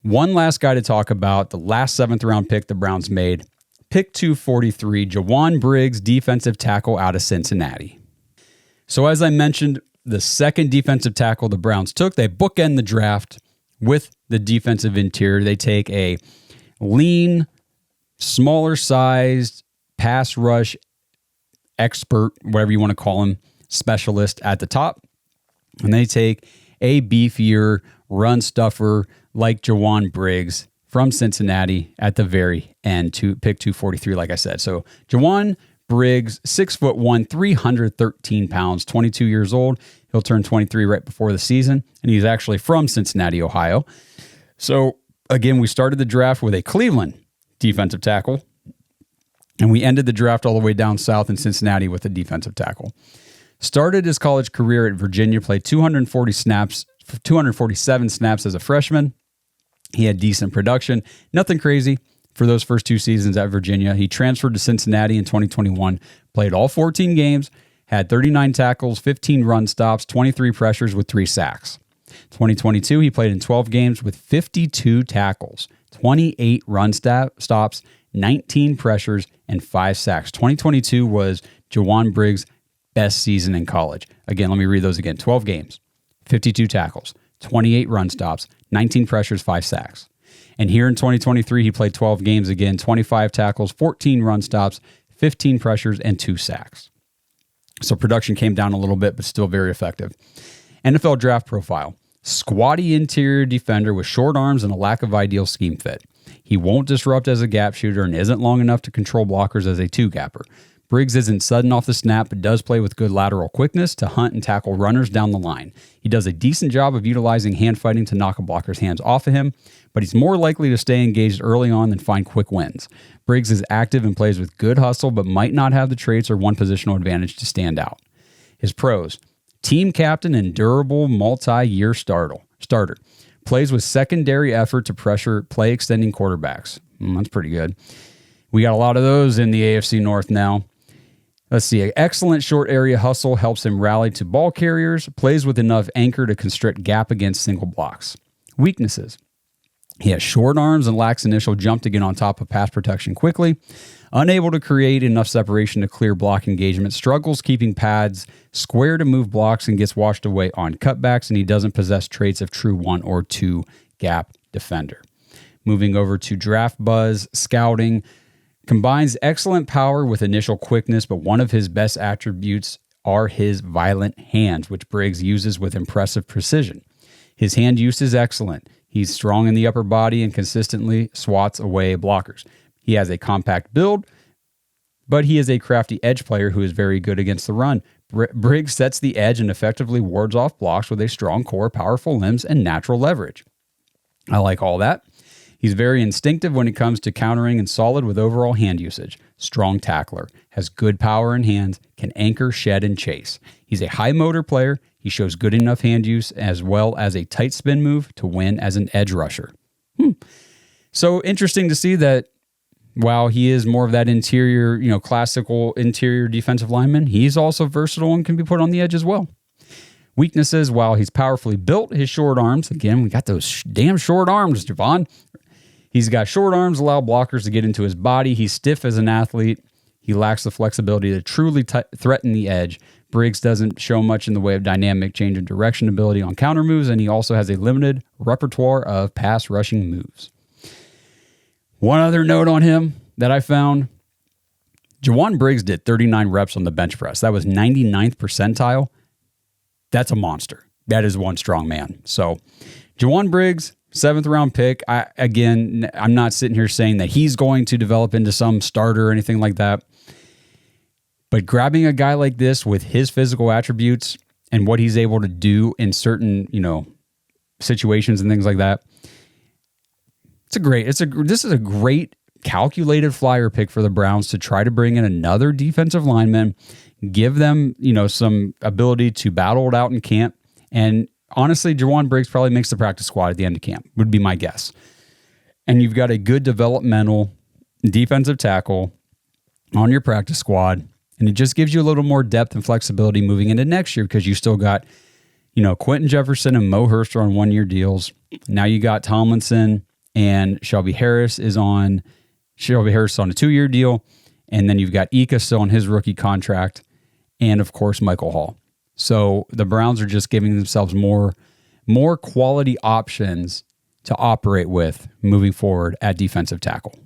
One last guy to talk about, the last 7th round pick the Browns made. Pick 243, Jowon Briggs, defensive tackle out of Cincinnati. So as I mentioned, the second defensive tackle the Browns took, they bookend the draft with the defensive interior. They take a lean, smaller sized pass rush expert, whatever you want to call him, specialist at the top. And they take a beefier run stuffer like Jowon Briggs from Cincinnati at the very end to pick 243, like I said. So Jowon Briggs, 6'1", 313 pounds, 22 years old. He'll turn 23 right before the season, and he's actually from Cincinnati, Ohio. So again, we started the draft with a Cleveland defensive tackle, and we ended the draft all the way down south in Cincinnati with a defensive tackle. Started his college career at Virginia, played 247 snaps as a freshman. He had decent production, nothing crazy for those first 2 seasons at Virginia. He transferred to Cincinnati in 2021, played all 14 games, had 39 tackles, 15 run stops, 23 pressures with 3 sacks. 2022, he played in 12 games with 52 tackles, 28 run stops, 19 pressures, and 5 sacks. 2022 was Jowon Briggs' best season in college. Again, let me read those again. 12 games, 52 tackles, 28 run stops, 19 pressures, 5 sacks. And here in 2023, he played 12 games again, 25 tackles, 14 run stops, 15 pressures, and 2 sacks. So production came down a little bit, but still very effective. NFL draft profile. Squatty interior defender with short arms and a lack of ideal scheme fit. He won't disrupt as a gap shooter and isn't long enough to control blockers as a 2-gapper. Briggs isn't sudden off the snap, but does play with good lateral quickness to hunt and tackle runners down the line. He does a decent job of utilizing hand fighting to knock a blocker's hands off of him, but he's more likely to stay engaged early on than find quick wins. Briggs is active and plays with good hustle, but might not have the traits or one positional advantage to stand out. His pros: team captain and durable multi-year starter. Plays with secondary effort to pressure play extending quarterbacks. That's pretty good. We got a lot of those in the AFC North now. Let's see. Excellent short area hustle helps him rally to ball carriers. Plays with enough anchor to constrict gap against single blocks. Weaknesses: he has short arms and lacks initial jump to get on top of pass protection quickly. Unable to create enough separation to clear block engagement. Struggles keeping pads square to move blocks and gets washed away on cutbacks. And he doesn't possess traits of true 1 or 2 gap defender. Moving over to draft buzz scouting. Combines excellent power with initial quickness, but one of his best attributes are his violent hands, which Briggs uses with impressive precision. His hand use is excellent. He's strong in the upper body and consistently swats away blockers. He has a compact build, but he is a crafty edge player who is very good against the run. Briggs sets the edge and effectively wards off blocks with a strong core, powerful limbs, and natural leverage. I like all that. He's very instinctive when it comes to countering and solid with overall hand usage. Strong tackler, has good power in hands, can anchor, shed, and chase. He's a high motor player. He shows good enough hand use as well as a tight spin move to win as an edge rusher. So interesting to see that while he is more of that interior, classical interior defensive lineman, he's also versatile and can be put on the edge as well. Weaknesses: while he's powerfully built, his short arms, again, we got those damn short arms, Javon. He's got short arms, allow blockers to get into his body. He's stiff as an athlete. He lacks the flexibility to truly threaten the edge. Briggs doesn't show much in the way of dynamic change of direction ability on counter moves, and he also has a limited repertoire of pass rushing moves. One other note on him that I found: Jowon Briggs did 39 reps on the bench press. That was 99th percentile. That's a monster. That is one strong man. So Jowon Briggs, 7th round pick. I'm not sitting here saying that he's going to develop into some starter or anything like that. But grabbing a guy like this with his physical attributes and what he's able to do in certain, situations and things like that, this is a great calculated flyer pick for the Browns to try to bring in another defensive lineman, give them, some ability to battle it out in camp. And honestly, Jowon Briggs probably makes the practice squad at the end of camp, would be my guess. And you've got a good developmental defensive tackle on your practice squad, and it just gives you a little more depth and flexibility moving into next year because you still got, Quentin Jefferson and Mo Hurst are on 1-year deals. Now you got Tomlinson and Shelby Harris is on a 2-year deal. And then you've got Ika still on his rookie contract. And of course, Michael Hall. So the Browns are just giving themselves more quality options to operate with moving forward at defensive tackle.